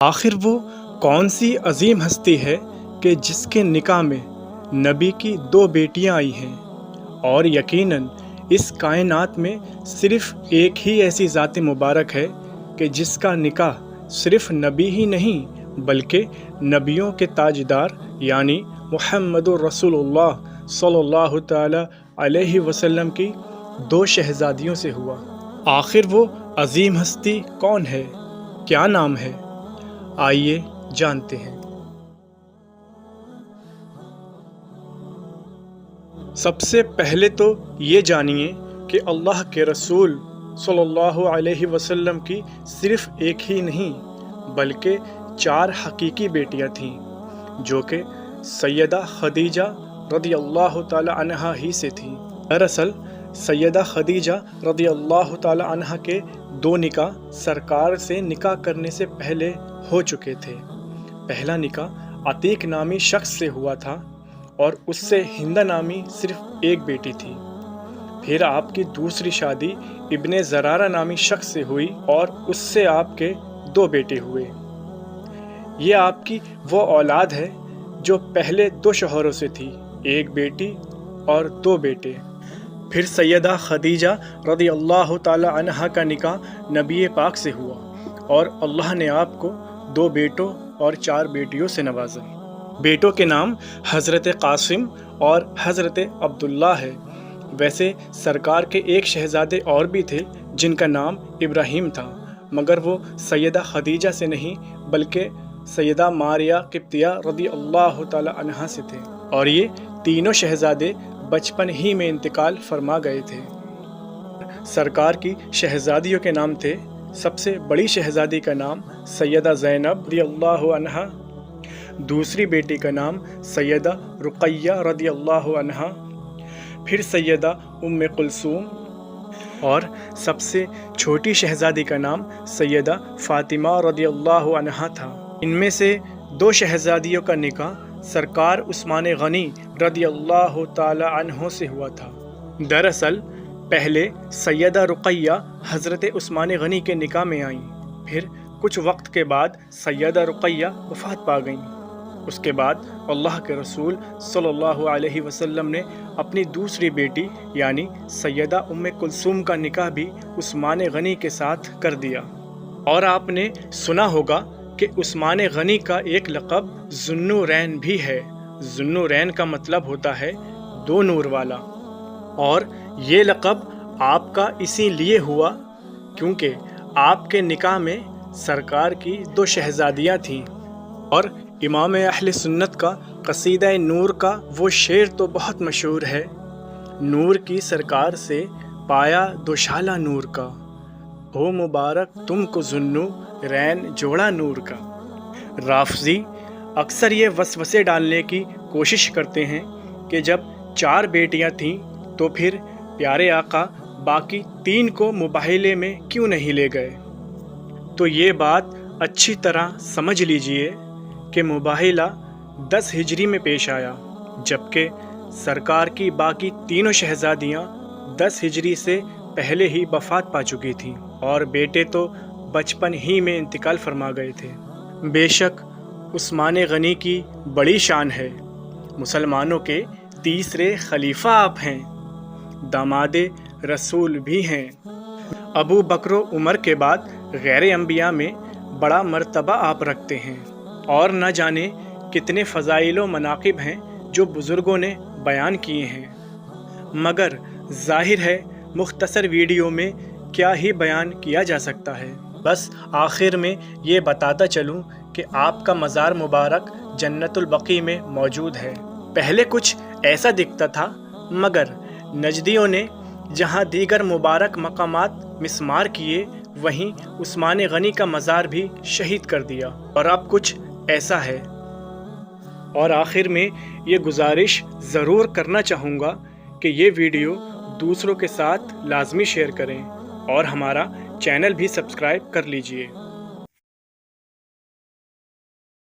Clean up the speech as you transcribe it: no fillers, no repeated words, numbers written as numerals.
آخر وہ کون سی عظیم ہستی ہے کہ جس کے نکاح میں نبی کی 2 بیٹیاں آئی ہیں، اور یقیناً اس کائنات میں صرف ایک ہی ایسی ذات مبارک ہے کہ جس کا نکاح صرف نبی ہی نہیں بلکہ نبیوں کے تاجدار یعنی محمد الرسول اللہ صلی اللہ تعالی علیہ وسلم کی 2 شہزادیوں سے ہوا۔ آخر وہ عظیم ہستی کون ہے؟ کیا نام ہے؟ آئیے جانتے ہیں۔ سب سے پہلے تو یہ جانیے کہ اللہ کے رسول صلی اللہ علیہ وسلم کی صرف ایک ہی نہیں بلکہ 4 حقیقی بیٹیاں تھیں، جو کہ سیدہ خدیجہ رضی اللہ تعالی عنہا ہی سے تھیں۔ دراصل سیدہ خدیجہ رضی اللہ تعالی عنہا کے 2 نکاح سرکار سے نکاح کرنے سے پہلے ہو چکے تھے۔ پہلا نکاح عتیق نامی شخص سے ہوا تھا اور اس سے ہندہ نامی صرف ایک بیٹی تھی۔ پھر آپ کی دوسری شادی ابن زرارہ نامی شخص سے ہوئی اور اس سے آپ کے 2 بیٹے ہوئے۔ یہ آپ کی وہ اولاد ہے جو پہلے 2 شوہروں سے تھی، ایک بیٹی اور 2 بیٹے۔ پھر سیدہ خدیجہ رضی اللہ تعالی عنہا کا نکاح نبی پاک سے ہوا اور اللہ نے آپ کو 2 بیٹوں اور 4 بیٹیوں سے نوازا۔ بیٹوں کے نام حضرت قاسم اور حضرت عبداللہ ہے۔ ویسے سرکار کے ایک شہزادے اور بھی تھے جن کا نام ابراہیم تھا، مگر وہ سیدہ خدیجہ سے نہیں بلکہ سیدہ ماریہ قبطیہ رضی اللہ تعالی عنہا سے تھے، اور یہ تینوں شہزادے بچپن ہی میں انتقال فرما گئے تھے۔ سرکار کی شہزادیوں کے نام تھے، سب سے بڑی شہزادی کا نام سیدہ زینب رضی اللہ عنہا، دوسری بیٹی کا نام سیدہ رقیہ رضی اللہ عنہا، پھر سیدہ ام کلثوم، اور سب سے چھوٹی شہزادی کا نام سیدہ فاطمہ رضی اللہ عنہا تھا۔ ان میں سے 2 شہزادیوں کا نکاح سرکار عثمان غنی رضی اللہ تعالی عنہ سے ہوا تھا۔ دراصل پہلے سیدہ رقیہ حضرت عثمان غنی کے نکاح میں آئیں، پھر کچھ وقت کے بعد سیدہ رقیہ وفات پا گئیں۔ اس کے بعد اللہ کے رسول صلی اللہ علیہ وسلم نے اپنی دوسری بیٹی یعنی سیدہ ام کلثوم کا نکاح بھی عثمان غنی کے ساتھ کر دیا۔ اور آپ نے سنا ہوگا کہ عثمان غنی کا ایک لقب ذوالنورین بھی ہے۔ ذوالنورین کا مطلب ہوتا ہے 2 نور والا، اور یہ لقب آپ کا اسی لیے ہوا کیونکہ آپ کے نکاح میں سرکار کی 2 شہزادیاں تھیں۔ اور امام اہل سنت کا قصیدہ نور کا وہ شعر تو بہت مشہور ہے: نور کی سرکار سے پایا دوشالہ نور کا، ہو مبارک تم کو ذوالنورین جوڑا نور کا۔ رافضی اکثر یہ وسوسے ڈالنے کی کوشش کرتے ہیں کہ جب 4 بیٹیاں تھیں تو پھر پیارے آقا باقی 3 کو مباہلے میں کیوں نہیں لے گئے؟ تو یہ بات اچھی طرح سمجھ لیجئے کہ مباہلہ 10 ہجری میں پیش آیا، جبکہ سرکار کی باقی تینوں شہزادیاں 10 ہجری سے پہلے ہی وفات پا چکی تھیں، اور بیٹے تو بچپن ہی میں انتقال فرما گئے تھے۔ بے شک عثمان غنی کی بڑی شان ہے، مسلمانوں کے تیسرے خلیفہ آپ ہیں، داماد رسول بھی ہیں۔ ابو بکر و عمر کے بعد غیر انبیاء میں بڑا مرتبہ آپ رکھتے ہیں، اور نہ جانے کتنے فضائل و مناقب ہیں جو بزرگوں نے بیان کیے ہیں، مگر ظاہر ہے مختصر ویڈیو میں کیا ہی بیان کیا جا سکتا ہے۔ بس آخر میں یہ بتاتا چلوں کہ آپ کا مزار مبارک جنت البقیع میں موجود ہے۔ پہلے کچھ ایسا دکھتا تھا، مگر نجدیوں نے جہاں دیگر مبارک مقامات مسمار کیے وہیں عثمان غنی کا مزار بھی شہید کر دیا، اور اب کچھ ایسا ہے۔ اور آخر میں یہ گزارش ضرور کرنا چاہوں گا کہ یہ ویڈیو دوسروں کے ساتھ لازمی شیئر کریں اور ہمارا چینل بھی سبسکرائب کر لیجئے۔